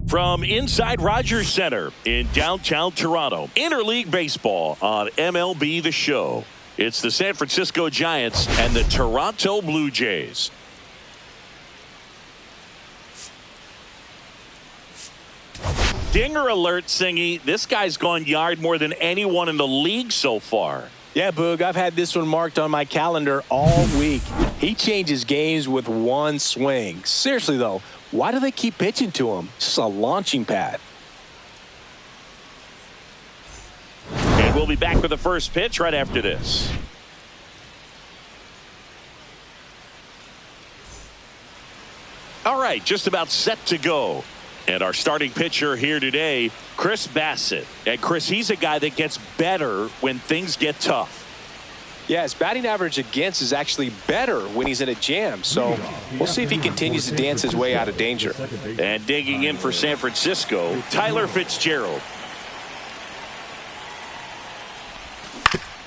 From inside Rogers Center in downtown Toronto, interleague baseball on MLB The Show. It's the San Francisco Giants and the Toronto Blue Jays. Dinger alert, Singy. This guy's gone yard more than anyone in the league so far. Yeah, Boog, I've had this one marked on my calendar all week. He changes games with one swing. Seriously, though, why do they keep pitching to him? It's just a launching pad. And we'll be back with the first pitch right after this. All right, just about set to go. And our starting pitcher here today, Chris Bassett. And Chris, he's a guy that gets better when things get tough. Yeah, his batting average against is actually better when he's in a jam. So we'll see if he continues to dance his way out of danger. And digging in for San Francisco, Tyler Fitzgerald.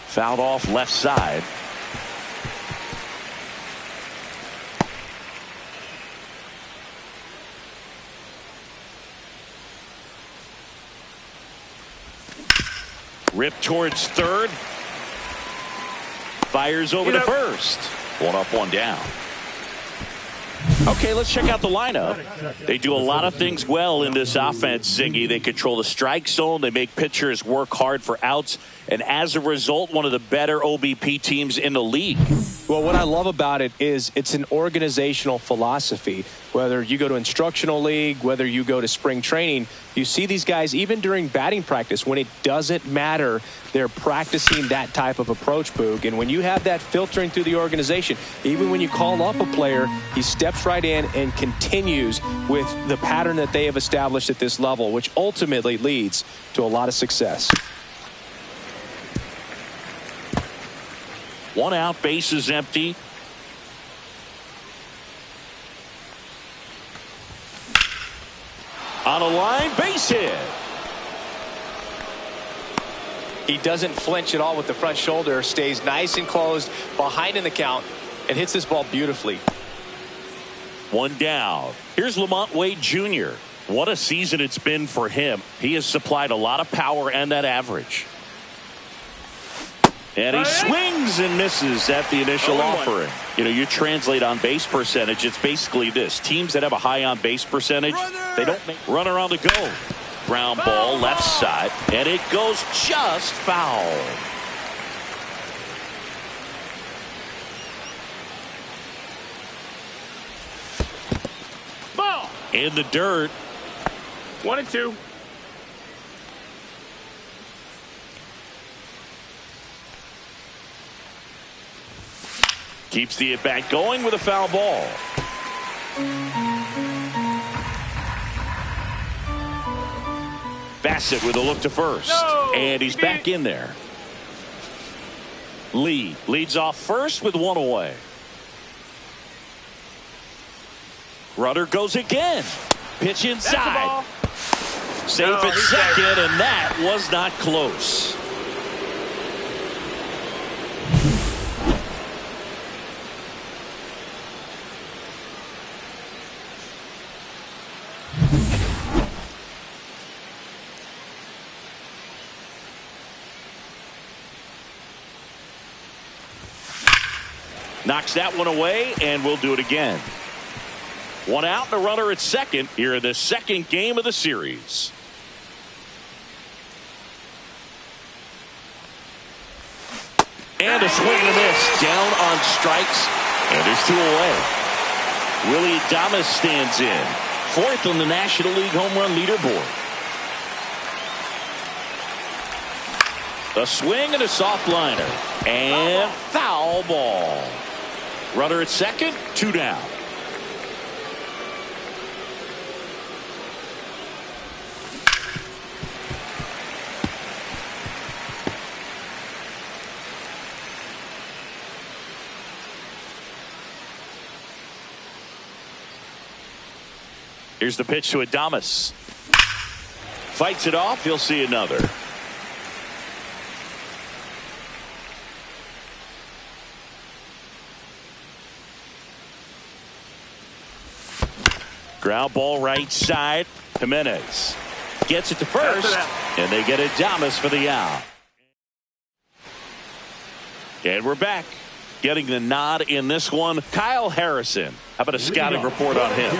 Fouled off left side. Rip towards third. Fires over to first. One up, one down. Okay, let's check out the lineup. They do a lot of things well in this offense, Zingy. They control the strike zone. They make pitchers work hard for outs. And as a result, one of the better OBP teams in the league. Well, what I love about it is it's an organizational philosophy. Whether you go to instructional league, whether you go to spring training, you see these guys even during batting practice when it doesn't matter. They're practicing that type of approach, Boog. And when you have that filtering through the organization, even when you call up a player, he steps right in and continues with the pattern that they have established at this level, which ultimately leads to a lot of success. One out, base is empty. On a line, base hit. He doesn't flinch at all with the front shoulder, stays nice and closed behind in the count, and hits this ball beautifully. One down. Here's Lamont Wade Jr. What a season it's been for him. He has supplied a lot of power and that average. And he swings and misses at the initial offering. You know, you translate on base percentage, it's basically this. Teams that have a high on base percentage, they don't make runner on the go. Ground ball left side, and it goes just foul. Ball in the dirt. 1-2. Keeps the at-bat going with a foul ball. Bassett with a look to first. And he's back in there. Lee leads off first with one away. Rudder goes again. Pitch inside. Safe at second, and that was not close. Knocks that one away, and we'll do it again. One out and a runner at second here in the second game of the series. And a swing and a miss. Down on strikes. And there's 2 away. Willie Adames stands in. 4th on the National League home run leaderboard. A swing and a soft liner. And foul ball. Runner at second, 2 down. Here's the pitch to Adames. Fights it off. He'll see another. Ground ball right side. Jimenez gets it to first. And they get Adames for the out. And we're back. Getting the nod in this one, Kyle Harrison. How about a scouting report on him?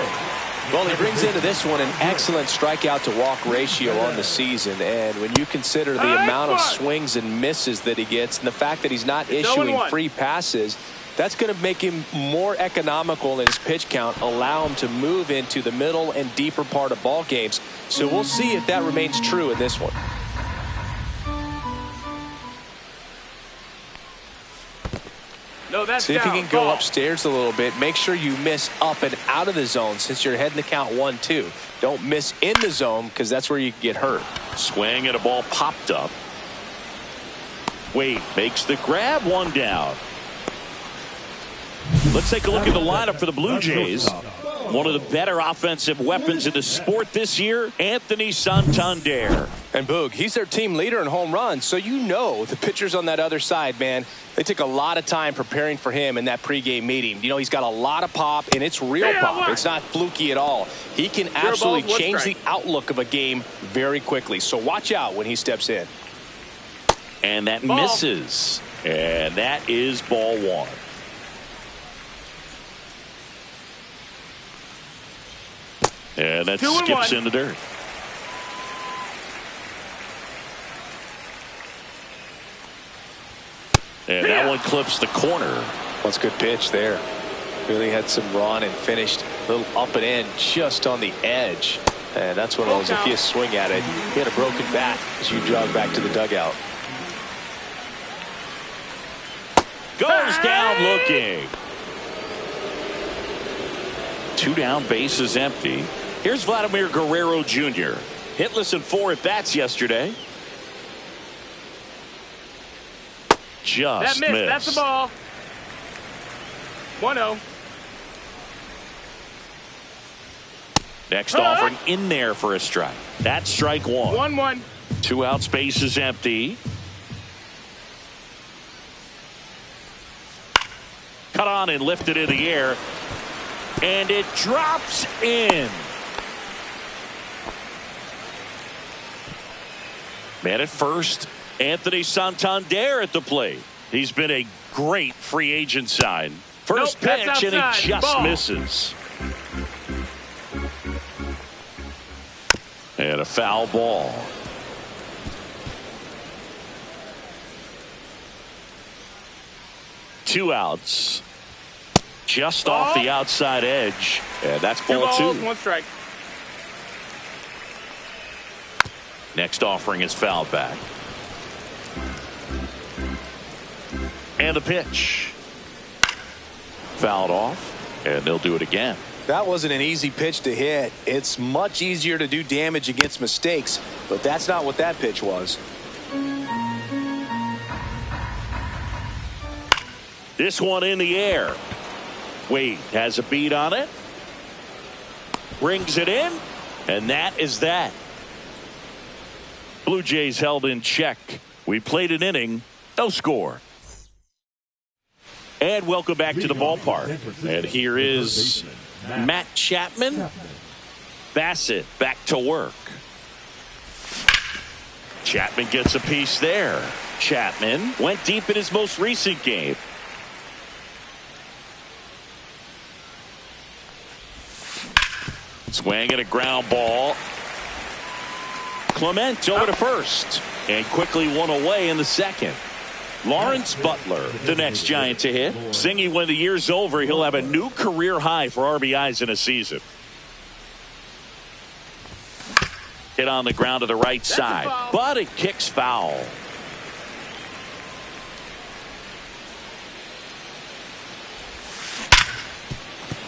Well, he brings into this one an excellent strikeout to walk ratio on the season. And when you consider the amount of swings and misses that he gets and the fact that he's not issuing free passes, that's going to make him more economical in his pitch count, allow him to move into the middle and deeper part of ball games. So we'll see if that remains true in this one. No, that's see if you can go upstairs a little bit. Make sure you miss up and out of the zone since you're heading to count 1-2. Don't miss in the zone because that's where you get hurt. Swing and a ball popped up. Wade makes the grab, 1 down. Let's take a look at the lineup for the Blue Jays. One of the better offensive weapons in the sport this year, Anthony Santander. And Boog, he's their team leader in home runs, so you know the pitchers on that other side, man, they took a lot of time preparing for him in that pregame meeting. You know, he's got a lot of pop, and it's real pop. It's not fluky at all. He can absolutely change the outlook of a game very quickly, so watch out when he steps in. And that misses. And that is ball 1. And that skips in the dirt. And that one clips the corner. That's a good pitch there. Really had some run and finished a little up and in just on the edge. And that's one of those, if you swing at it, you get a broken bat as you jog back to the dugout. Goes down looking. 2 down, bases empty. Here's Vladimir Guerrero Jr. Hitless in 4 at-bats yesterday. Just that missed. That's the ball. 1-0. Next offering in there for a strike. That's strike 1. 1-1. 2 outs, bases empty. Cut on and lifted in the air. And it drops in. Man at first, Anthony Santander at the plate. He's been a great free agent sign. First pitch, and he just misses. And a foul ball. Two outs. Just off the outside edge. And that's ball 2. 1 strike. Next offering is fouled back. And the pitch. Fouled off. And they'll do it again. That wasn't an easy pitch to hit. It's much easier to do damage against mistakes, but that's not what that pitch was. This one in the air. Wade has a beat on it. Brings it in. And that is that. Blue Jays held in check. We played an inning. No score. And welcome back to the ballpark. And here is Matt Chapman. Bassett back to work. Chapman gets a piece there. Chapman went deep in his most recent game. Swing and a ground ball. Clement over to first. And quickly one away in the second. Lawrence Butler, the next Giant to hit. Singy, when the year's over, he'll have a new career high for RBIs in a season. Hit on the ground to the right side, but it kicks foul.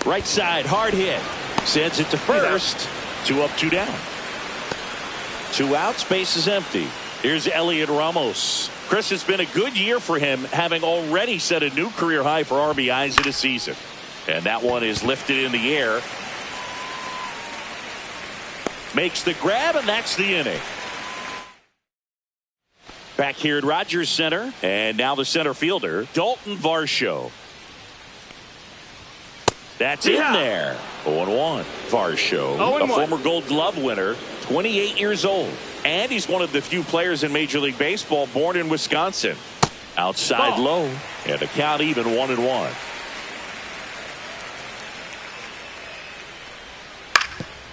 Right side, hard hit. Sends it to first. 2 up, 2 down. 2 outs, base is empty. Here's Elliot Ramos. Chris, it's been a good year for him, having already set a new career high for RBIs in a season. And that one is lifted in the air. Makes the grab, and that's the inning. Back here at Rogers Center, and now the center fielder, Dalton Varsho. That's in there. 0-1. Varsho, a former Gold Glove winner, 28 years old. And he's one of the few players in Major League Baseball born in Wisconsin. Outside low, and the count even 1-1.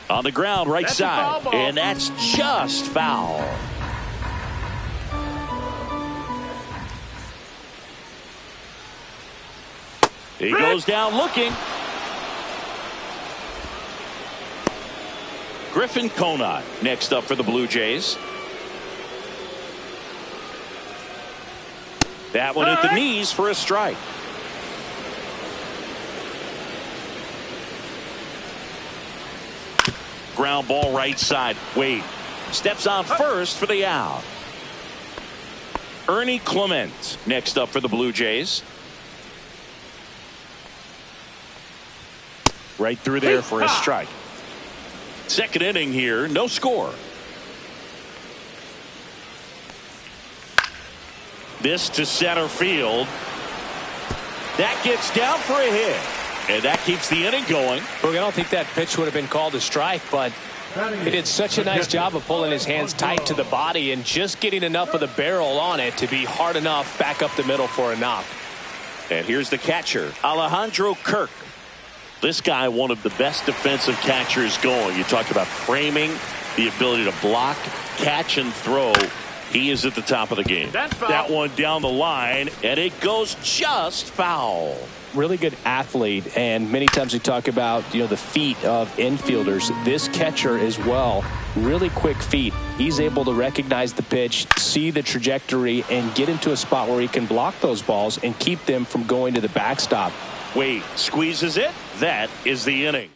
On the ground, right side, and that's just foul. He goes down looking. Griffin Conant next up for the Blue Jays. That one at the knees for a strike. Ground ball right side. Wade steps on first for the out. Ernie Clement next up for the Blue Jays. Right through there for a strike. Second inning here, no score. This to center field. That gets down for a hit. And that keeps the inning going. Look, I don't think that pitch would have been called a strike, but he did such a nice job of pulling his hands tight to the body and just getting enough of the barrel on it to be hard enough back up the middle for a knock. And here's the catcher, Alejandro Kirk. This guy, one of the best defensive catchers going. You talked about framing, the ability to block, catch, and throw. He is at the top of the game. That one down the line, and it goes just foul. Really good athlete, and many times we talk about, the feet of infielders. This catcher as well, really quick feet. He's able to recognize the pitch, see the trajectory, and get into a spot where he can block those balls and keep them from going to the backstop. Wade squeezes it. That is the inning.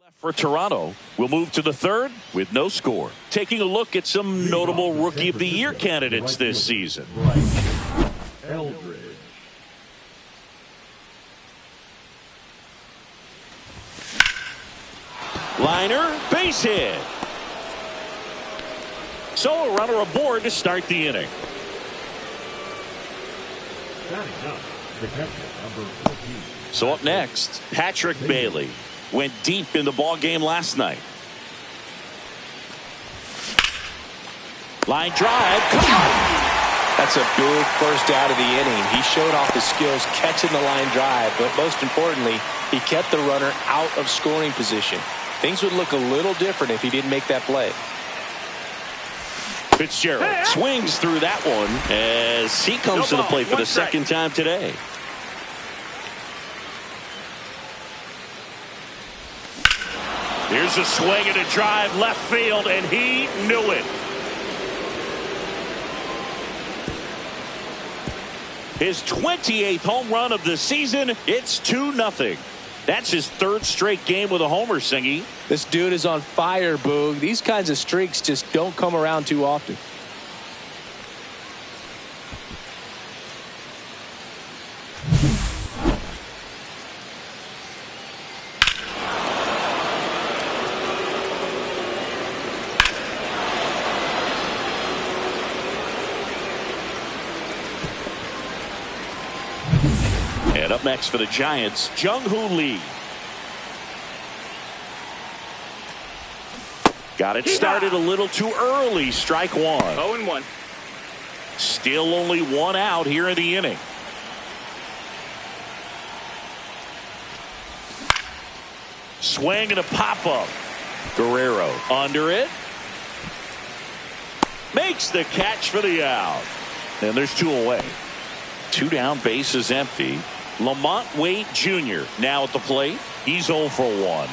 Left for Toronto. We'll move to the third with no score. Taking a look at some notable Rookie of the Year candidates this season. Eldridge. Liner, base hit. So a runner aboard to start the inning. So up next, Patrick Bailey went deep in the ball game last night. Line drive. That's a big first out of the inning. He showed off his skills catching the line drive, but most importantly, he kept the runner out of scoring position. Things would look a little different if he didn't make that play. Fitzgerald swings through that one as he comes to the plate for the second time today. Here's a swing and a drive left field, and he knew it. His 28th home run of the season. It's 2-0. That's his third straight game with a homer, Singy. This dude is on fire, Boog. These kinds of streaks just don't come around too often. And up next for the Giants, Jung-Hoo Lee. Got it started a little too early. Strike one. 0-1. Still only one out here in the inning. Swing and a pop-up. Guerrero under it. Makes the catch for the out. And there's 2 away. 2 down, bases empty. Lamont Wade Jr. now at the plate. He's 0 for 1.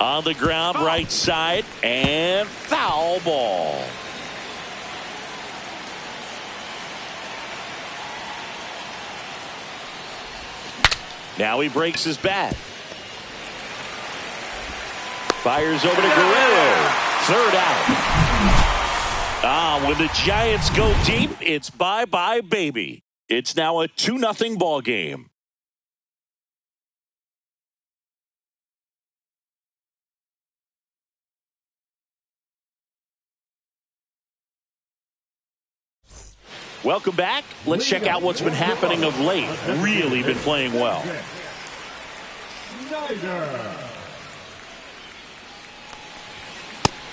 On the ground, right side, and foul ball. Now he breaks his bat. Fires over to Guerrero. 3rd out. When the Giants go deep, it's bye-bye, baby. It's now a 2-0 ball game. Welcome back. Let's check out what's been happening of late. Really been playing well.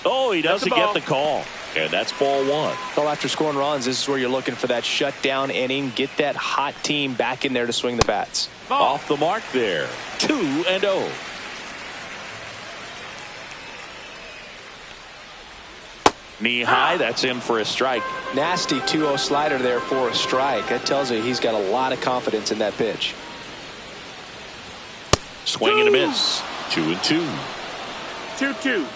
Oh, he doesn't get the call. And that's ball 1. Well, after scoring runs, this is where you're looking for that shutdown inning. Get that hot team back in there to swing the bats. Off the mark there. 2-0. Knee high, that's in for a strike. Nasty 2-0 slider there for a strike. That tells you he's got a lot of confidence in that pitch. Swing and a miss. 2-2. 2-2.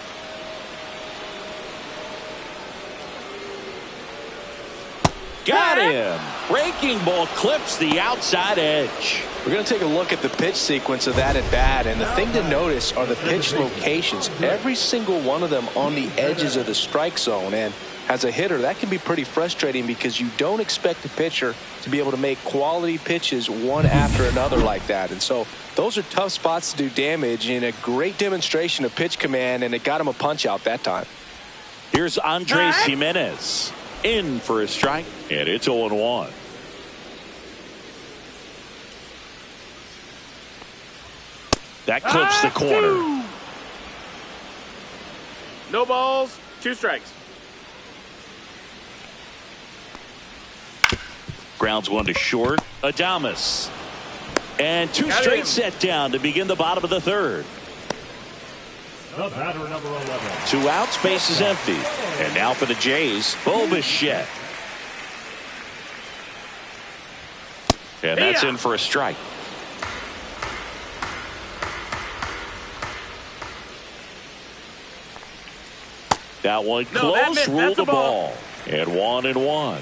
Got him. Breaking ball clips the outside edge. We're going to take a look at the pitch sequence of that at bat, and the thing to notice are the pitch locations. Every single one of them on the edges of the strike zone, and as a hitter, that can be pretty frustrating because you don't expect a pitcher to be able to make quality pitches one after another like that. And so those are tough spots to do damage, and a great demonstration of pitch command, and it got him a punch out that time. Here's Andres Jimenez. In for a strike, and it's 0-1. That clips the corner. No balls, 2 strikes. Grounds 1 to short. Adames. And 2 straight set down to begin the bottom of the 3rd. The batter, number 11. 2 outs, base is empty. And now for the Jays, Bo Bichette. And that's in for a strike. That one close, ruled the ball. And 1-1.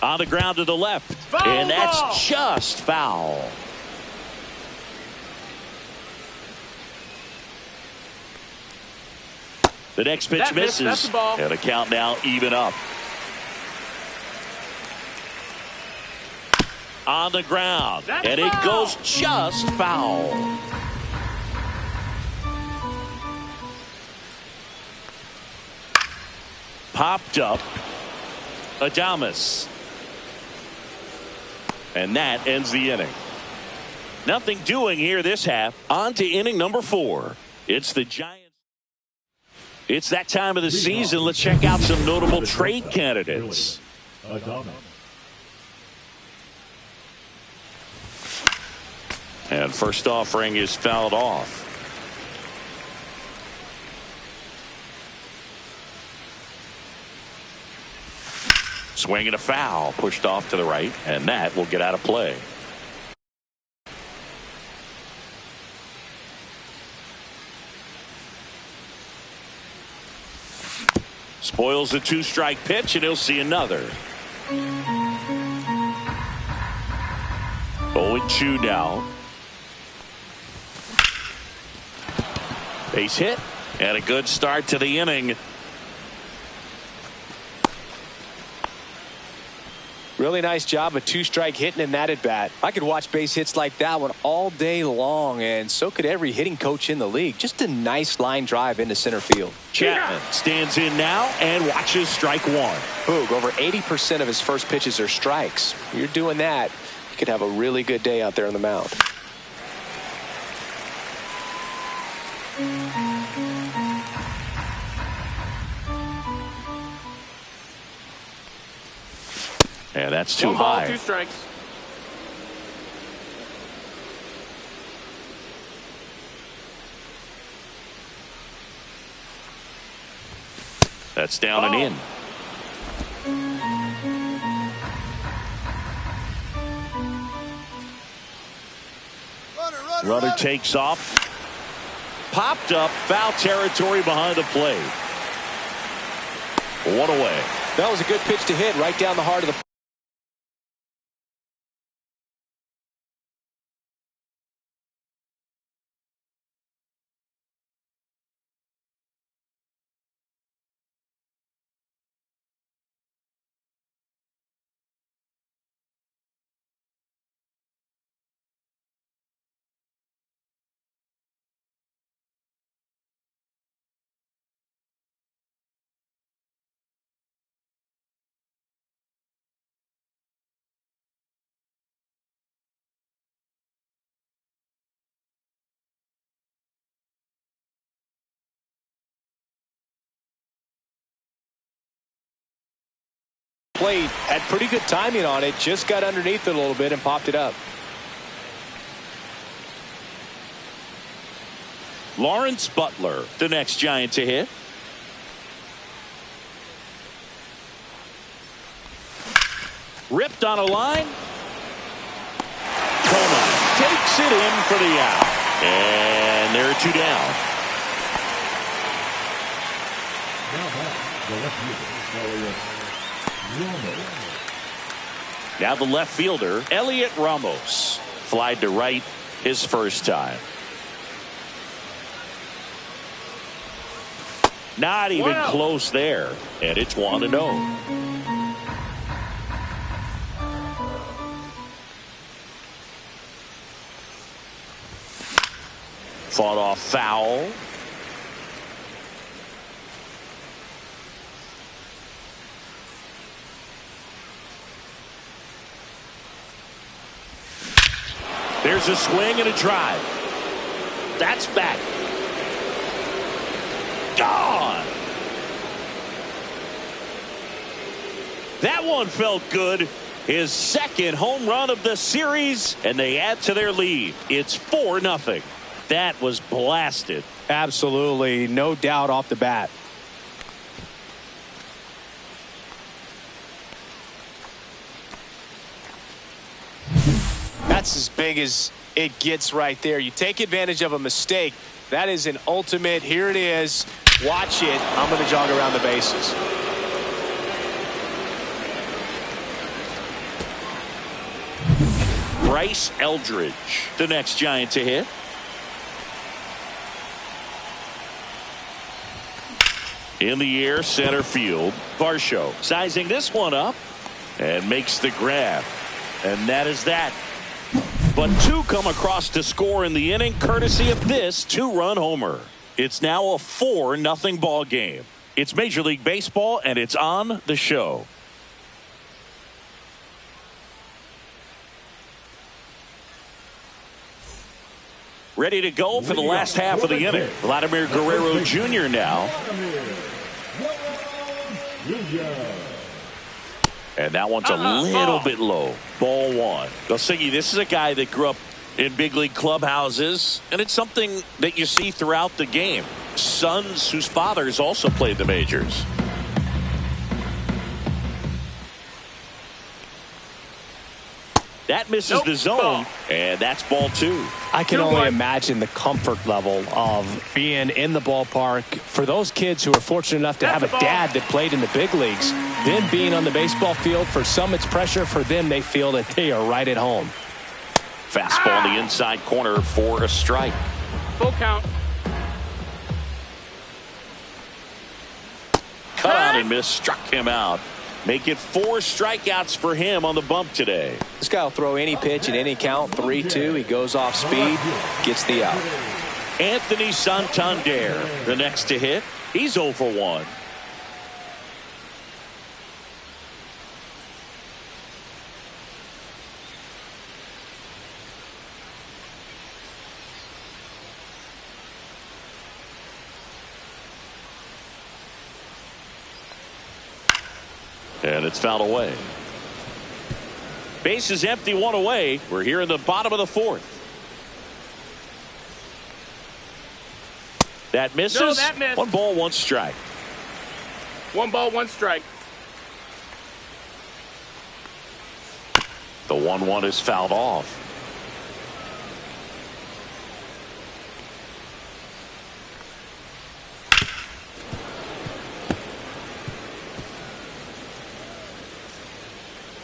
On the ground to the left. And that's just foul. The next pitch misses. And a count now even up. On the ground. And it goes just foul. Popped up. Adames. And that ends the inning. Nothing doing here this half. On to inning number 4. It's the Giants. It's that time of the season. Let's check out some notable trade candidates. And first offering is fouled off. Swing and a foul, pushed off to the right, and that will get out of play. Spoils the 2-strike pitch, and he'll see another. 0-2 now. Base hit, and a good start to the inning. Really nice job of 2-strike hitting in that at bat. I could watch base hits like that one all day long, and so could every hitting coach in the league. Just a nice line drive into center field. Chapman stands in now and watches strike 1. Boog, over 80% of his first pitches are strikes. You're doing that, you could have a really good day out there on the mound. And that's too high. 2 strikes. That's down and in. Runner takes off. Popped up. Foul territory behind the plate. One away. That was a good pitch to hit right down the heart of the plate. Had pretty good timing on it. Just got underneath it a little bit and popped it up. Lawrence Butler, the next Giant to hit. Ripped on a line. Kona takes it in for the out. And there are two down. Now the left fielder, Elliot Ramos. Flied to right his first time. Not even close there. And it's 1-0. Fought off foul. There's a swing and a drive. That's back. Gone. That one felt good. His second home run of the series, and they add to their lead. It's 4-0. That was blasted. Absolutely. No doubt off the bat. That's as big as it gets right there. You take advantage of a mistake. That is an ultimate. Here it is. Watch it. I'm going to jog around the bases. Bryce Eldridge, the next Giant to hit. In the air, center field. Varsho sizing this one up and makes the grab. And that is that. But two come across to score in the inning, courtesy of this two-run homer. It's now a 4-0 ball game. It's Major League Baseball, and it's on the show. Ready to go for the last half of the inning. Vladimir Guerrero Jr. now. And that one's a little bit low. Ball one. Gosigi, this is a guy that grew up in big league clubhouses, and it's something that you see throughout the game. Sons whose fathers also played the majors. That misses the zone, and that's ball two. I can only imagine the comfort level of being in the ballpark for those kids who are fortunate enough to have a dad that played in the big leagues. Then being on the baseball field, for some it's pressure. For them, they feel that they are right at home. Fastball in the inside corner for a strike. Full count. Cut out and miss, struck him out. Make it 4 strikeouts for him on the bump today. This guy will throw any pitch in any count. 3-2. He goes off speed, gets the out. Anthony Santander, the next to hit. He's 0 for 1. And it's fouled away. Base is empty, 1 away. We're here in the bottom of the 4th. That misses. No, that missed. 1 ball, 1 strike. 1 ball, 1 strike. The 1-1 is fouled off.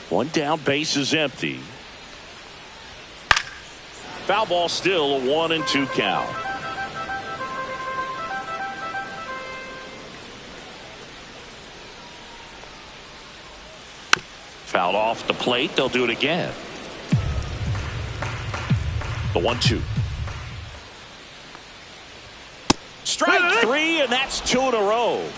One down, base is empty. Foul ball, still a 1-2 count. Fouled off the plate. They'll do it again. The 1-2. Strike 3, and that's 2 in a row.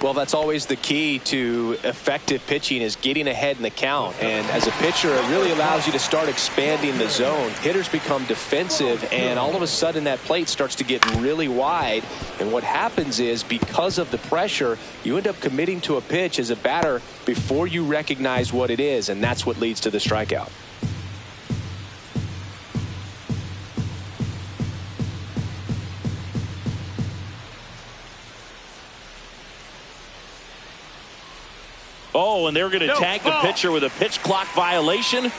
Well, that's always the key to effective pitching, is getting ahead in the count. And as a pitcher, it really allows you to start expanding the zone. Hitters become defensive, and all of a sudden that plate starts to get really wide. And what happens is, because of the pressure, you end up committing to a pitch as a batter before you recognize what it is, and that's what leads to the strikeout. Oh, and they're going to tag the pitcher with a pitch clock violation.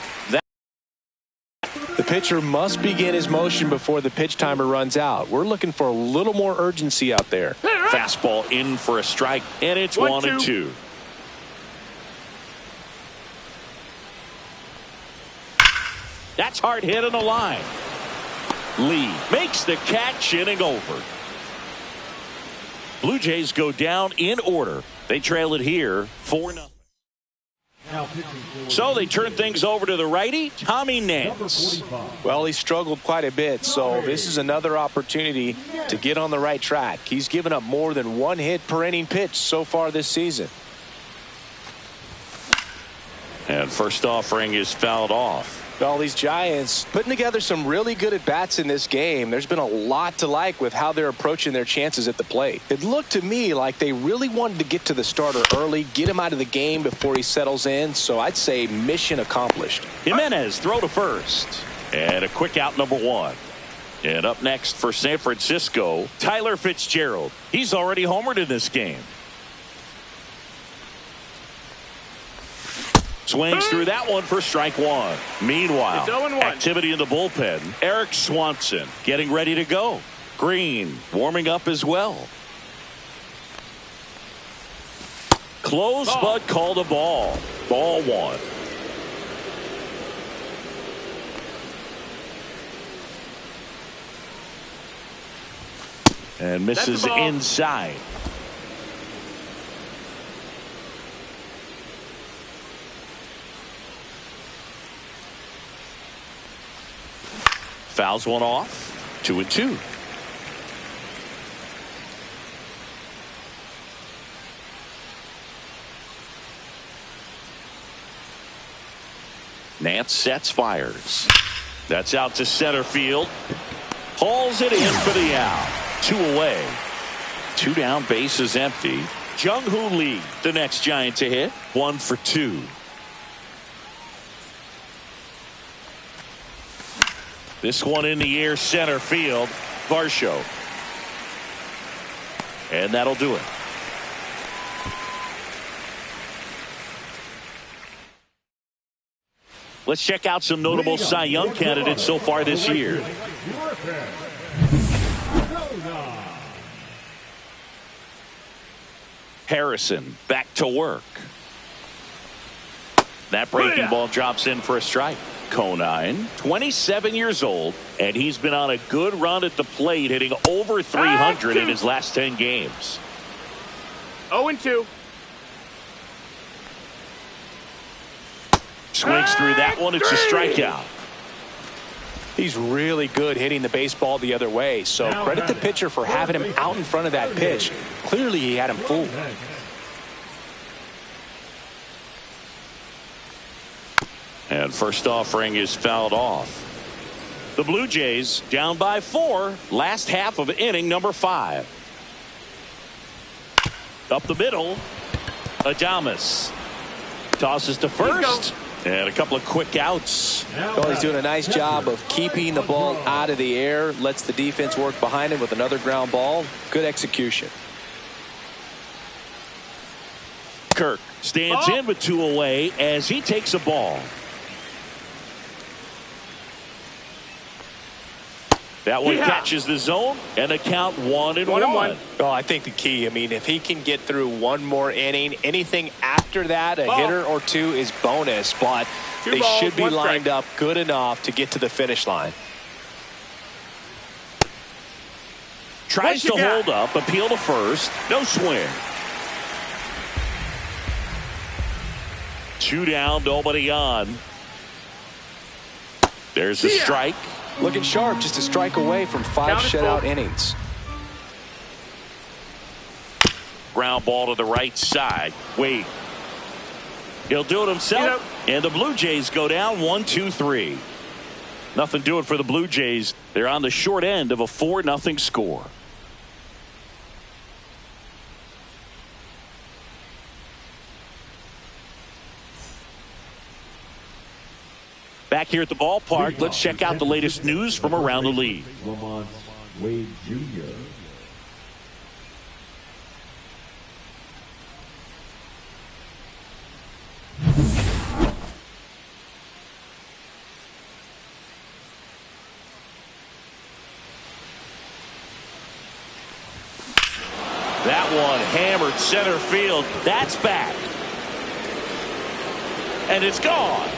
The pitcher must begin his motion before the pitch timer runs out. We're looking for a little more urgency out there. Fastball in for a strike, and it's 1-2. That's hard hit on the line. Lee makes the catch, inning over. Blue Jays go down in order. They trail it here 4-0. So they turn things over to the righty, Tommy Nance. Well, he struggled quite a bit, so this is another opportunity to get on the right track. He's given up more than 1 hit per inning pitch so far this season. And first offering is fouled off. Well, these Giants putting together some really good at-bats in this game. There's been a lot to like with how they're approaching their chances at the plate. It looked to me like they really wanted to get to the starter early, get him out of the game before he settles in. So I'd say mission accomplished. Jimenez throw to first. And a quick out, number 1. And up next for San Francisco, Tyler Fitzgerald. He's already homered in this game. Swings through that one for strike 1. Meanwhile, activity in the bullpen. Eric Swanson getting ready to go. Green warming up as well. Close, but called a ball. Ball 1. And misses inside. Fouls one off. 2-2. Nance sets, fires. That's out to center field. Hauls it in for the out. 2 away. 2 down, base is empty. Jung-Hoo Lee, the next Giant to hit. 1 for 2. This one in the air, center field. Varsho. And that'll do it. Let's check out some notable Cy Young candidates so far this year. Harrison back to work. That breaking ball drops in for a strike. Conine, 27 years old, and he's been on a good run at the plate, hitting over 300 in his last 10 games. 0-2. Swings through that one. It's a strikeout. He's really good hitting the baseball the other way, so credit the pitcher for having him out in front of that pitch. Clearly he had him fooled. And first offering is fouled off. The Blue Jays down by 4, last half of inning number 5. Up the middle, Adames tosses to first, and a couple of quick outs. Well, he's doing a nice job of keeping the ball out of the air, lets the defense work behind him with another ground ball. Good execution. Kirk stands in with 2 away as he takes a ball. That one catches the zone and a count 1-1. Oh, I think the key, I mean, if he can get through one more inning, anything after that, a hitter or 2 is bonus, but they should be lined up good enough to get to the finish line. Tries to hold up, appeal to first, no swing. 2 down, nobody on. There's a strike. Looking sharp, just a strike away from 5 shutout innings. Ground ball to the right side. Wade. He'll do it himself. And the Blue Jays go down 1-2-3. Nothing doing for the Blue Jays. They're on the short end of a 4-0 score. Back here at the ballpark, let's check out the latest news from around the league. Wade Jr. That one hammered center field. That's back. And it's gone.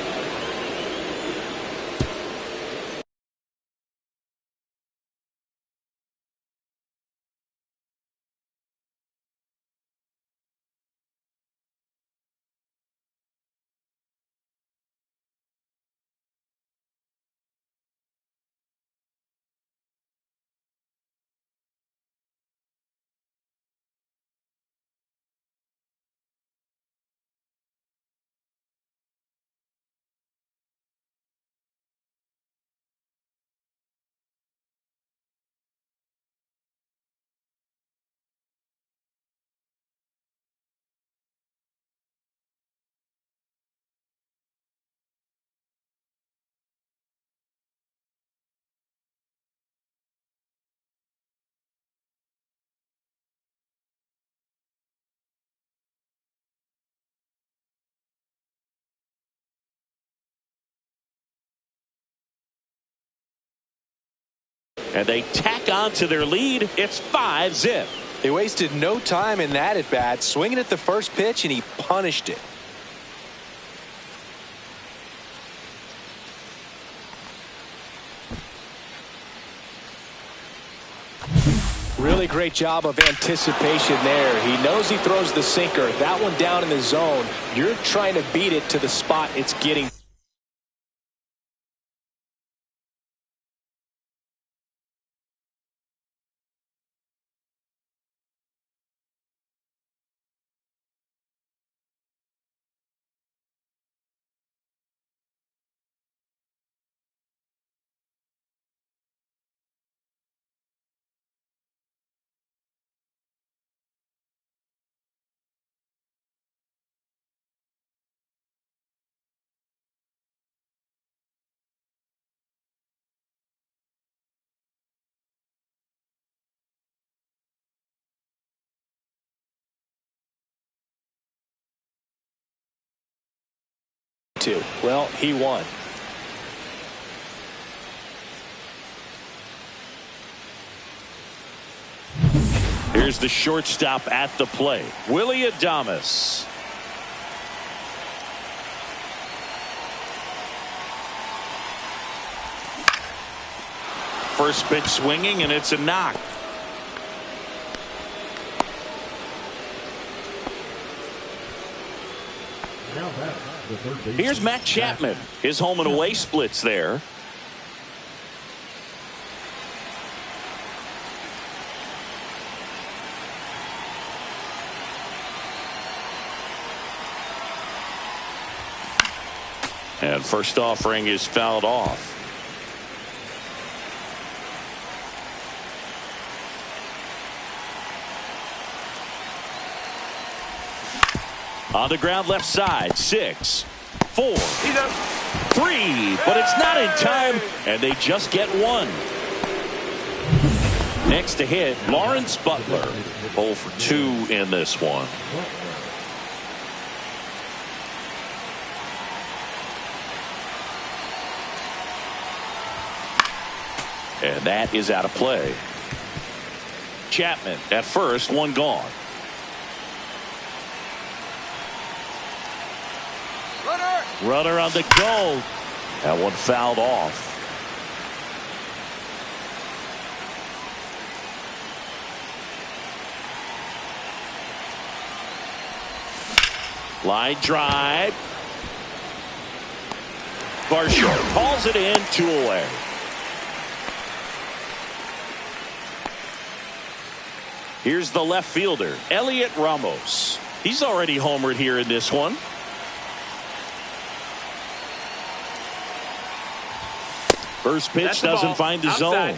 And they tack on to their lead. It's 5-zip. They wasted no time in that at bat, swinging at the first pitch, and he punished it. Really great job of anticipation there. He knows he throws the sinker. That one down in the zone. You're trying to beat it to the spot it's getting. Well, he won. Here's the shortstop at the plate, Willie Adames. First pitch swinging, and it's a knock. Here's Matt Chapman. His home and away splits there. And first offering is fouled off. On the ground left side, 6, 4, 3, but it's not in time, and they just get one. Next to hit, Lawrence Butler. 0 for 2 in this one. And that is out of play. Chapman at first, one gone. Runner on the go. That one fouled off. Line drive. Varsho calls it in, 2 away. Here's the left fielder, Elliot Ramos. He's already homered here in this one. First pitch doesn't find the zone.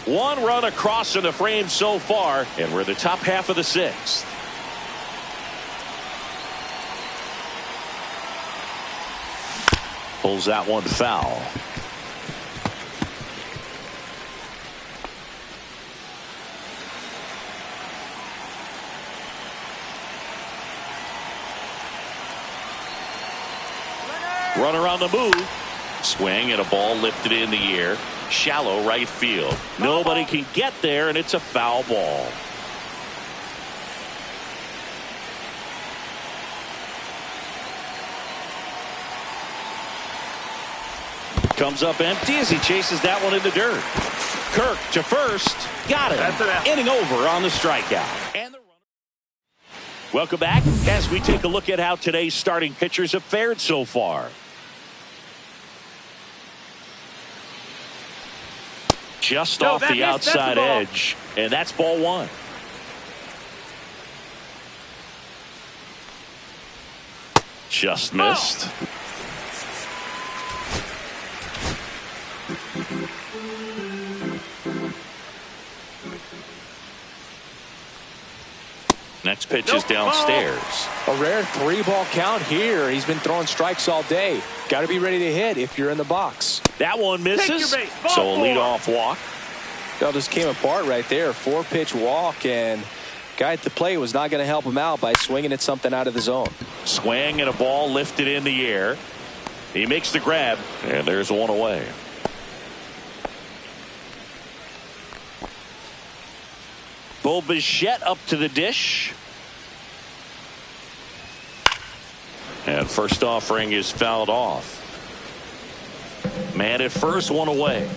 1 run across in the frame so far, and we're the top half of the 6th. Pulls that one foul. Runner on the move. Swing and a ball lifted in the air. Shallow right field. Nobody can get there, and it's a foul ball. Comes up empty as he chases that one in the dirt. Kirk to first. Got it. Inning over on the strikeout. And the runner. Welcome back as we take a look at how today's starting pitchers have fared so far. Just off the outside edge. And that's ball 1. Just missed. Next pitch is downstairs. A rare 3-ball count here. He's been throwing strikes all day. Got to be ready to hit if you're in the box. That one misses. So a leadoff walk. That just came apart right there. 4-pitch walk, and guy at the plate was not going to help him out by swinging at something out of the zone. Swing and a ball lifted in the air. He makes the grab, and there's 1 away. Bo Bichette up to the dish. And first offering is fouled off. Man at first, 1 away.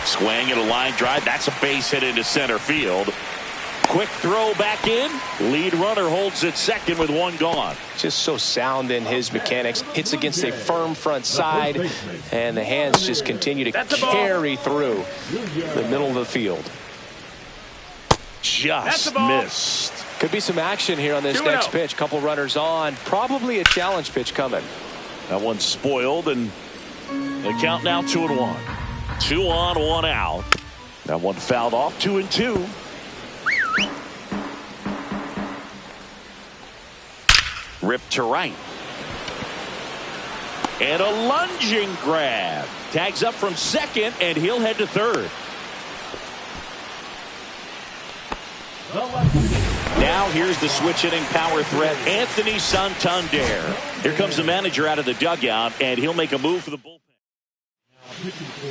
Swing and a line drive. That's a base hit into center field. Quick throw back in. Lead runner holds at second with 1 gone. Just so sound in his mechanics. Hits against a firm front side, and the hands just continue to carry through the middle of the field. Just missed. Could be some action here on this next pitch. Couple runners on. Probably a challenge pitch coming. That one's spoiled, and the count now 2-1. 2 on, 1 out. That one fouled off. 2-2. Ripped to right. And a lunging grab. Tags up from second, and he'll head to third. Now here's the switch hitting power threat, Anthony Santander. Here comes the manager out of the dugout, and he'll make a move for the bullpen.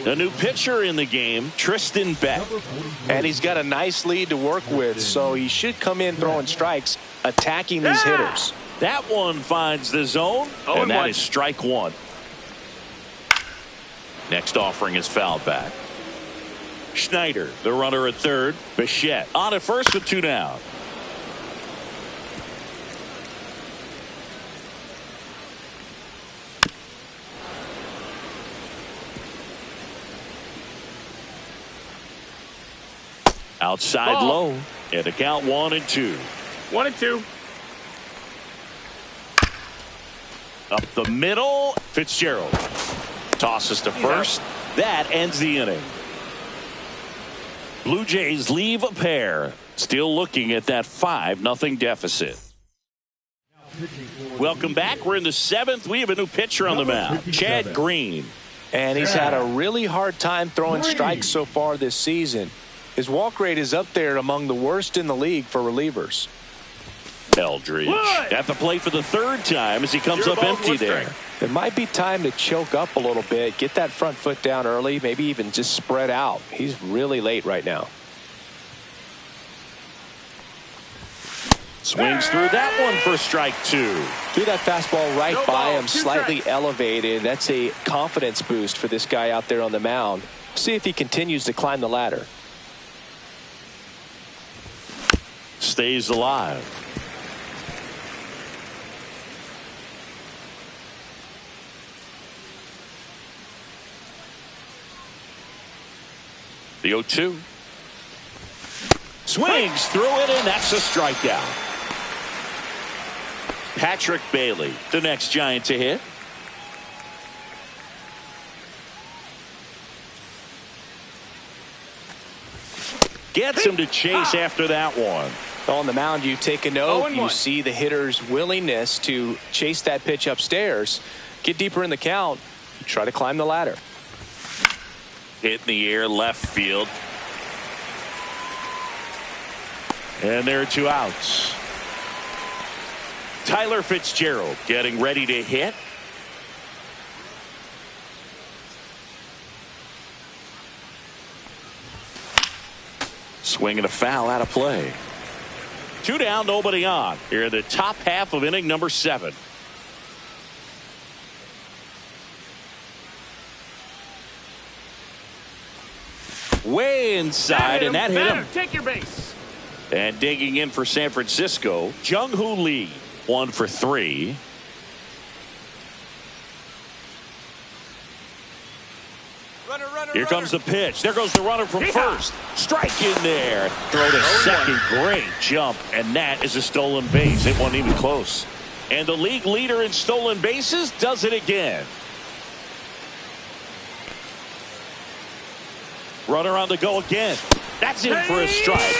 A new pitcher in the game, Tristan Beck. And he's got a nice lead to work with, so he should come in throwing strikes, attacking these hitters. That one finds the zone, and that is strike 1. Next offering is fouled back. Schneider, the runner at third. Bichette on at first with 2 down. Outside low, and the count 1-2. 1-2. Up the middle, Fitzgerald tosses to first. That ends the inning. Blue Jays leave a pair. Still looking at that 5-0 deficit. Welcome back. We're in the 7th. We have a new pitcher on the mound, Chad Green. And he's had a really hard time throwing strikes so far this season. His walk rate is up there among the worst in the league for relievers. Eldridge at the plate for the 3rd time as he comes up empty there. It might be time to choke up a little bit, get that front foot down early, maybe even just spread out. He's really late right now. Swings through that one for strike two. Threw that fastball right by him, slightly elevated. That's a confidence boost for this guy out there on the mound. See if he continues to climb the ladder. Stays alive. The 0-2. Swings through it, and that's a strikeout. Patrick Bailey, the next Giant to hit. Gets him to chase after that one. On the mound, you take a note. You see the hitter's willingness to chase that pitch upstairs, get deeper in the count, try to climb the ladder. Hit in the air, left field. And there are two outs. Tyler Fitzgerald getting ready to hit. Swing and a foul out of play. 2 down, nobody on. Here in the top half of inning number 7. Way inside, and that hit him. Take your base. And digging in for San Francisco, Jung-Hoo Lee, 1 for 3. Here comes the pitch. There goes the runner from first. Strike in there. Throw to second. Great jump. And that is a stolen base. It wasn't even close. And the league leader in stolen bases does it again. Runner on the go again. That's in for a strike.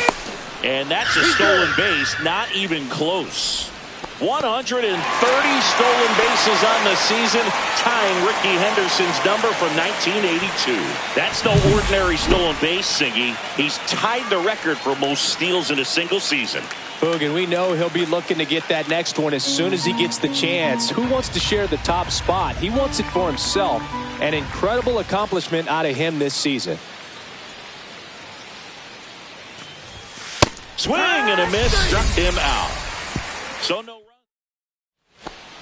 And that's a stolen base. Not even close. 130 stolen bases on the season, tying Rickey Henderson's number from 1982. That's no ordinary stolen base, Singy. He's tied the record for most steals in a single season. Boog, and we know he'll be looking to get that next one as soon as he gets the chance. Who wants to share the top spot? He wants it for himself. An incredible accomplishment out of him this season. Swing and a miss, struck him out. So no run.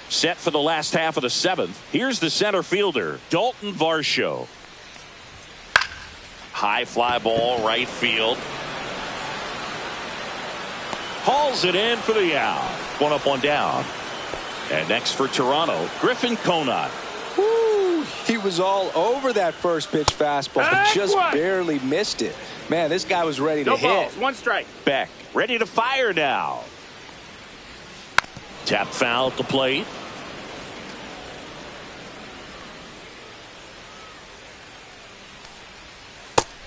Set for the last half of the 7th. Here's the center fielder, Dalton Varsho. High fly ball, right field. Hauls it in for the out. 1 up, 1 down. And next for Toronto, Griffin Conant. Woo, he was all over that first pitch fastball, just barely missed it. Man, this guy was ready to hit. Balls, 1 strike. Beck ready to fire now. Tap foul at the plate.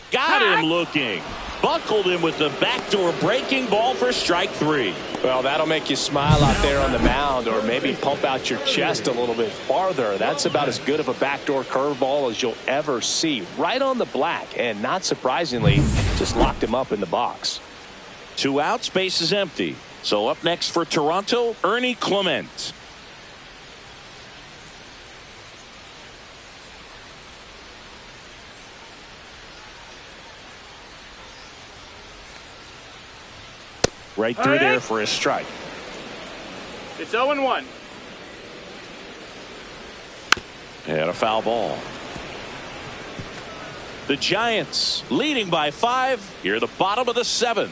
Got him looking. Buckled him with the backdoor breaking ball for strike 3. Well, that'll make you smile out there on the mound, or maybe pump out your chest a little bit farther. That's about as good of a backdoor curveball as you'll ever see. Right on the black, and not surprisingly, just locked him up in the box. 2 outs, base is empty. So up next for Toronto, Ernie Clement. Right through there for a strike. It's 0-1. And a foul ball. The Giants leading by 5 here at the bottom of the 7th.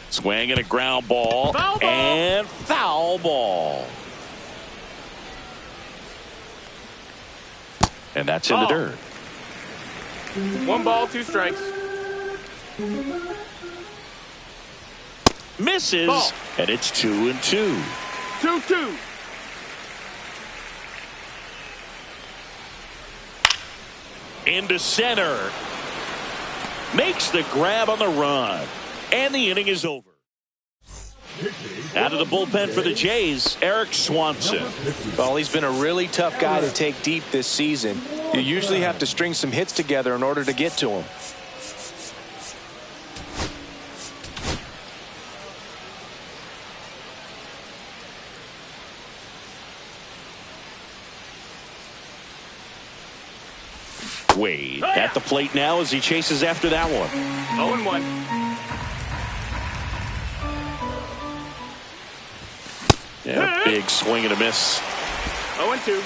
Swing and a ground ball, and foul ball. And that's in the dirt. 1 ball, 2 strikes. Misses, and it's 2-2. 2-2. Into center. Makes the grab on the run. And the inning is over. Pitching Out of the bullpen for the Jays, Eric Swanson. Well, he's been a really tough guy to take deep this season. You usually have to string some hits together in order to get to him. Wade at the plate now as he chases after that one. 0-1. Yeah, big swing and a miss. 0-2.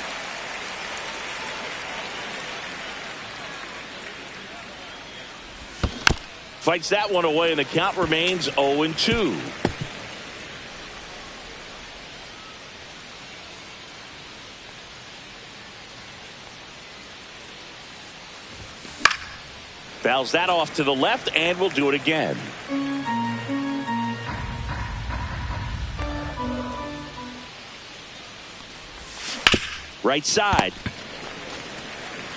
Fights that one away, and the count remains 0-2. Fouls that off to the left, and we'll do it again. Right side.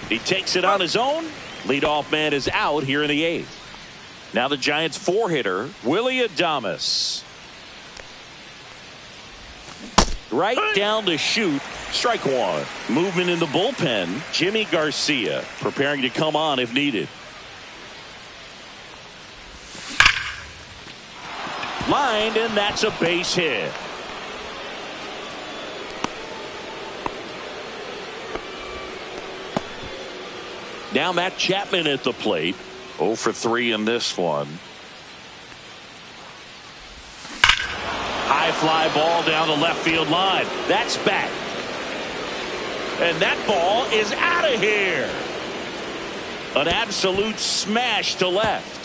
He takes it on his own. Leadoff man is out here in the 8th. Now the Giants' 4-hitter, Willie Adames. Right down to shoot. Strike one. Movement in the bullpen. Jimmy Garcia preparing to come on if needed. Lined, and that's a base hit. Now Matt Chapman at the plate. 0 for 3 in this one. High fly ball down the left field line. That's back. And that ball is out of here. An absolute smash to left.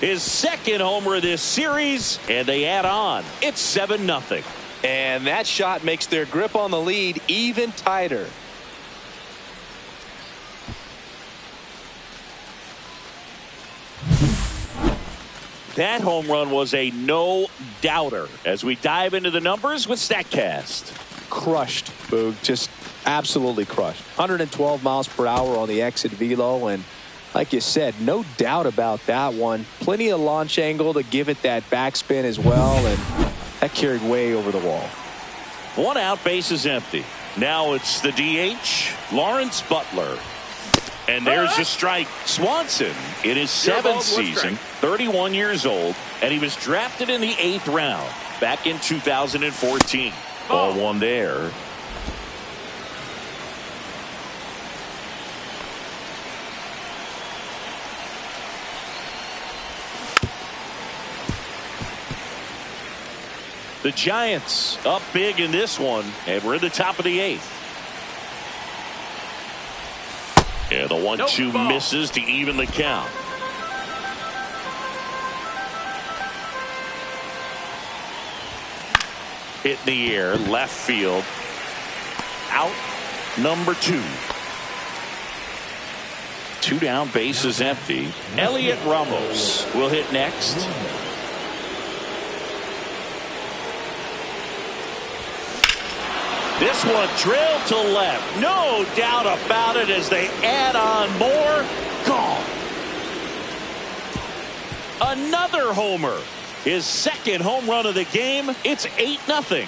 His second homer of this series, and they add on. It's 7-0. And that shot makes their grip on the lead even tighter. That home run was a no-doubter. As we dive into the numbers with StatCast. Crushed, Boog. Just absolutely crushed. 112 miles per hour on the exit velo, and like you said, no doubt about that one. Plenty of launch angle to give it that backspin as well, and that carried way over the wall. 1 out, base is empty. Now it's the DH, Lawrence Butler. And there's a strike. Swanson in his 7th season, 31 years old, and he was drafted in the 8th round back in 2014. Ball one there. The Giants up big in this one, and we're in the top of the 8th. Yeah, the 1-2 misses to even the count. Hit in the air, left field. Out, number 2. 2 down, base is empty. Elliot Ramos will hit next. This one drilled to left. No doubt about it as they add on more. Gone. Another homer. His second home run of the game. It's 8-0.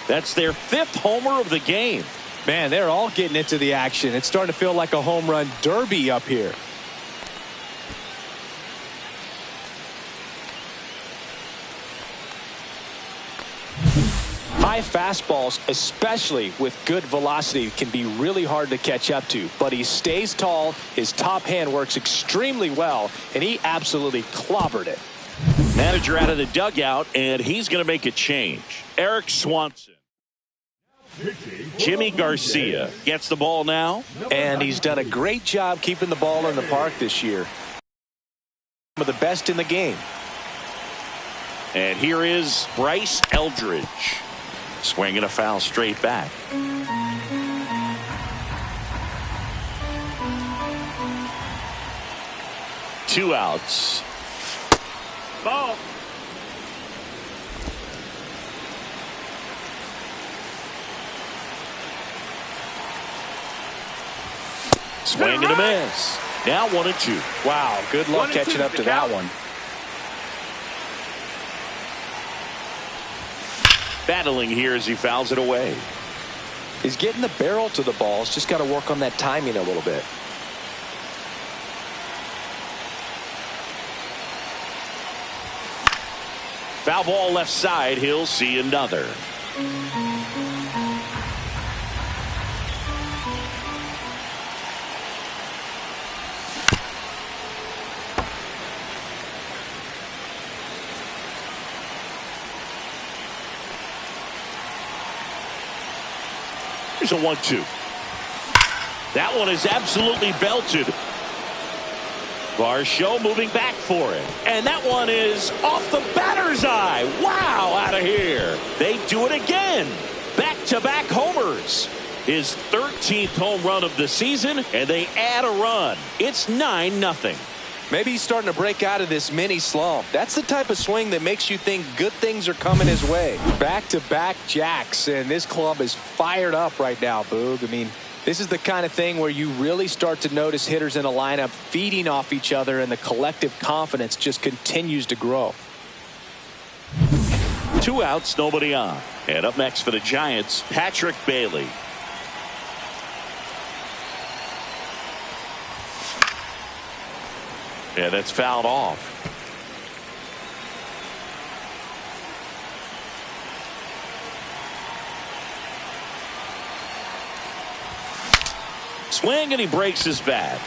That's their 5th homer of the game. Man, they're all getting into the action. It's starting to feel like a home run derby up here. High fastballs, especially with good velocity, can be really hard to catch up to. But he stays tall, his top hand works extremely well, and he absolutely clobbered it. Manager out of the dugout, and he's going to make a change. Eric Swanson. Jimmy Garcia gets the ball now. And he's done a great job keeping the ball in the park this year. One of the best in the game. And here is Bryce Eldridge. Swinging a foul straight back. Two outs. Ball. Swing and a miss. Now 1-2. Wow, good luck catching up to that one. Battling here as he fouls it away. He's getting the barrel to the ball. He's just got to work on that timing a little bit. Foul ball left side. He'll see another. Here's a 1-2. That one is absolutely belted. Varsho moving back for it. And that one is off the batter's eye. Wow, out of here. They do it again. Back-to-back homers. His 13th home run of the season, and they add a run. It's 9-0. Maybe he's starting to break out of this mini slump. That's the type of swing that makes you think good things are coming his way. Back-to-back jacks, and this club is fired up right now, Boog. I mean, this is the kind of thing where you really start to notice hitters in a lineup feeding off each other, and the collective confidence just continues to grow. 2 outs, nobody on. And up next for the Giants, Patrick Bailey. Yeah, that's fouled off. Swing, and he breaks his bat.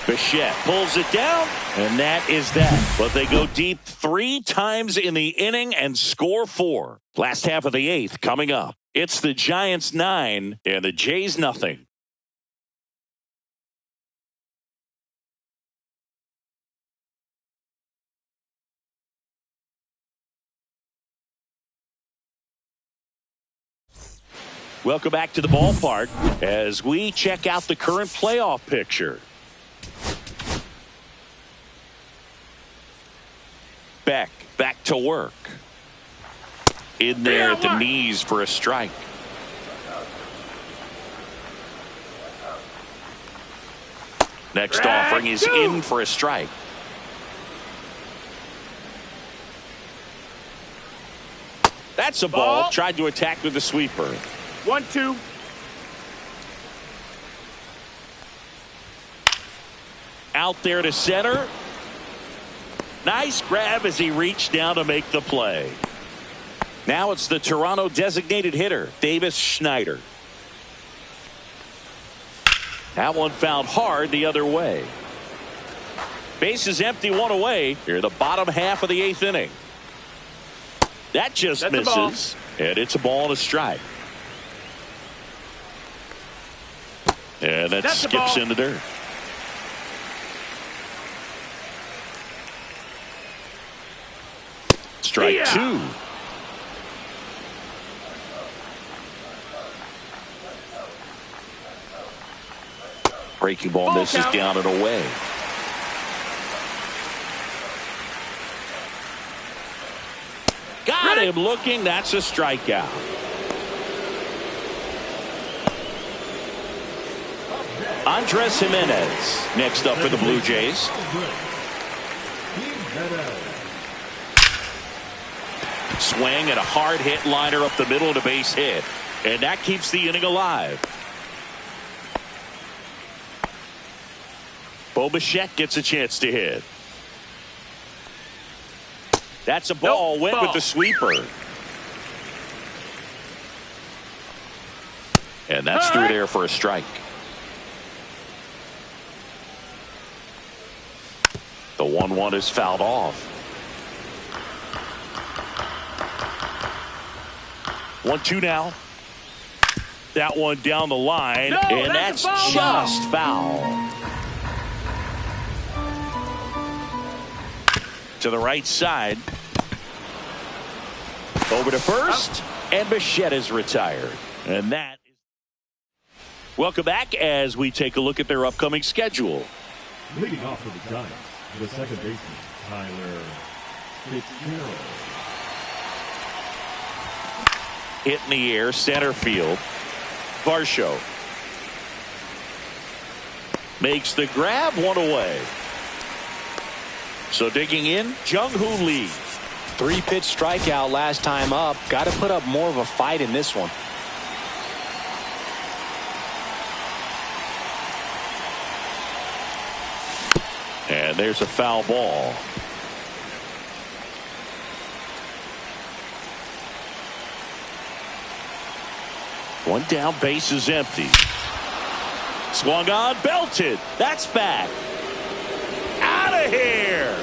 Bichette pulls it down, and that is that. But they go deep 3 times in the inning and score 4. Last half of the 8th coming up. It's the Giants 9 and the Jays nothing. Welcome back to the ballpark as we check out the current playoff picture. Beck back to work. In there at the knees for a strike. Next offering is in for a strike. That's a ball. Tried to attack with a sweeper. 1-2. Out there to center. Nice grab as he reached down to make the play. Now it's the Toronto designated hitter, Davis Schneider. That one fouled hard the other way. Base is empty, 1 away. Here, the bottom half of the 8th inning. That just misses. And it's a ball and a strike. And that skips in the dirt. Strike 2. Breaking ball misses down and away. Got him looking. That's a strikeout. Andres Jimenez next up for the Blue Jays. Swing and a hard hit liner up the middle of the base hit. And that keeps the inning alive. Bo Bichette gets a chance to hit. That's a ball. Went with the sweeper. And that's through there for a strike. The 1-1 is fouled off. 1-2 now. That one down the line, and that's just foul. To the right side. Over to first, and Bichette is retired. And that is. Welcome back as we take a look at their upcoming schedule. Leading off for the Giants, the second baseman, Tyler Fitzgerald. Hit in the air, center field. Varsho makes the grab, 1 away. So digging in, Jung-Hoo Lee. 3-pitch strikeout last time up. Got to put up more of a fight in this one. And there's a foul ball. One down, base is empty. Swung on, belted. That's back. Out of here.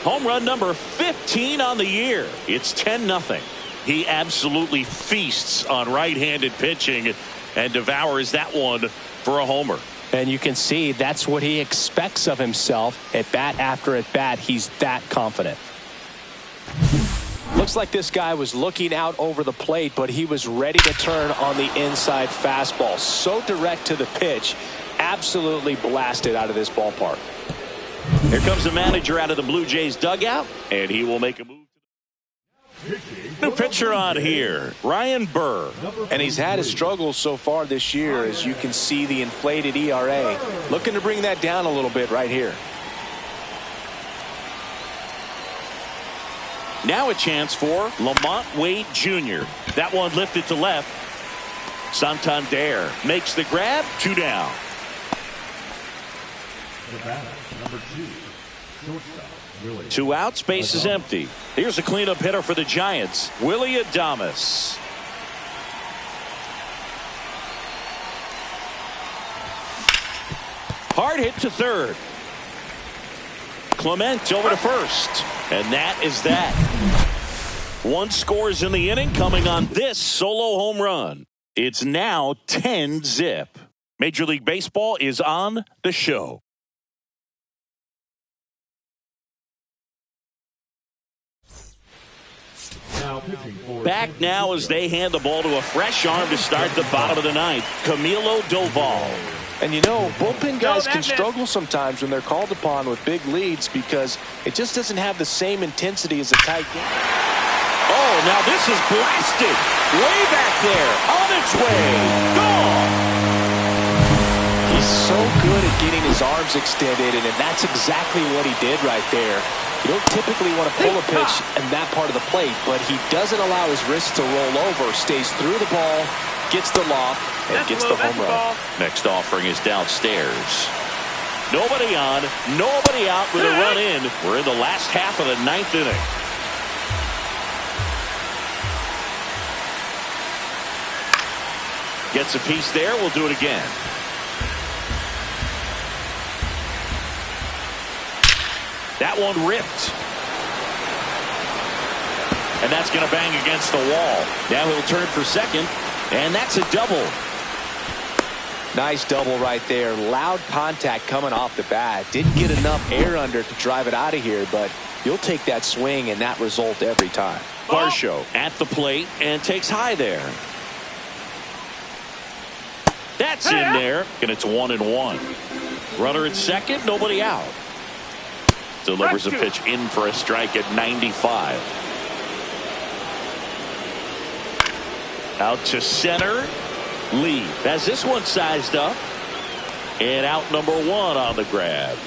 Home run number 15 on the year. It's 10-0. He absolutely feasts on right-handed pitching and devours that one for a homer. And you can see that's what he expects of himself at bat after at bat. He's that confident. Looks like this guy was looking out over the plate, but he was ready to turn on the inside fastball. So direct to the pitch. Absolutely blasted out of this ballpark. Here comes the manager out of the Blue Jays dugout, and he will make a move. New pitcher on here, Ryan Burr. And he's had his struggles so far this year, as you can see the inflated ERA. Looking to bring that down a little bit right here. Now a chance for Lamont Wade Jr. That one lifted to left. Santander makes the grab. 2 down. The batter, number 2, shortstop, Willie. 2 outs, base is empty. Here's a cleanup hitter for the Giants, Willie Adames. Hard hit to third. Clement over to first. And that is that. 1 scores in the inning coming on this solo home run. It's now 10-0. Major League Baseball is on the show. Back now as they hand the ball to a fresh arm to start the bottom of the ninth, Camilo Doval. And you know, bullpen guys can struggle sometimes when they're called upon with big leads because it just doesn't have the same intensity as a tight game. Oh, now this is blasted. Way back there. On its way. Gone. He's so good at getting his arms extended, and that's exactly what he did right there. You don't typically want to pull a pitch in that part of the plate, but he doesn't allow his wrists to roll over, stays through the ball, gets the loft, and gets the home run. Next offering is downstairs. Nobody on, nobody out with a run in. We're in the last half of the 9th inning. Gets a piece there. We'll do it again. That one ripped. And that's going to bang against the wall. Now he'll turn for second. And that's a double. Nice double right there. Loud contact coming off the bat. Didn't get enough air under to drive it out of here, but you'll take that swing and that result every time. Varsho at the plate and takes high there. That's in there, and it's 1-1. Runner at second, nobody out. Delivers a pitch in for a strike at 95. Out to center. Lee has this one sized up. And out number 1 on the grab.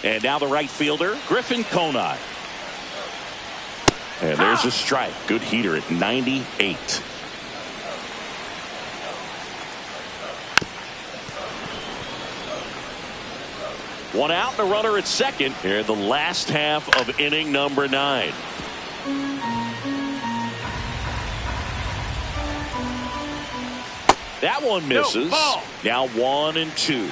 And now the right fielder, Griffin Conine. And there's a strike. Good heater at 98. One out and a runner at second here in the last half of inning number 9. That one misses. Now 1-2.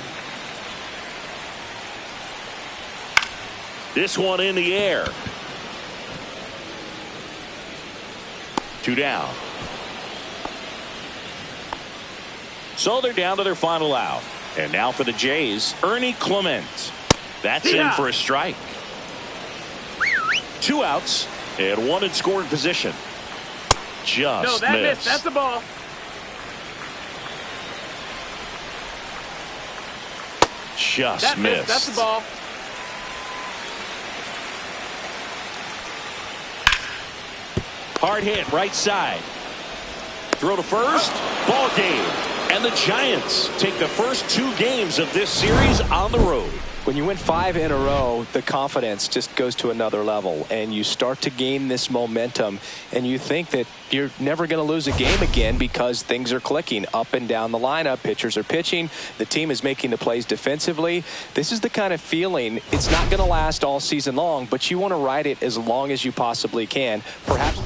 This one in the air. 2 down. So they're down to their final out. And now for the Jays, Ernie Clement. That's in for a strike. 2 outs and 1 in scoring position. Just missed. That's the ball. Just missed. That's the ball. Hard hit right side. Throw to first. Ball game. And the Giants take the first 2 games of this series on the road. When you win 5 in a row, the confidence just goes to another level, and you start to gain this momentum, and you think that you're never going to lose a game again because things are clicking up and down the lineup. Pitchers are pitching. The team is making the plays defensively. This is the kind of feeling, it's not going to last all season long, but you want to ride it as long as you possibly can. Perhaps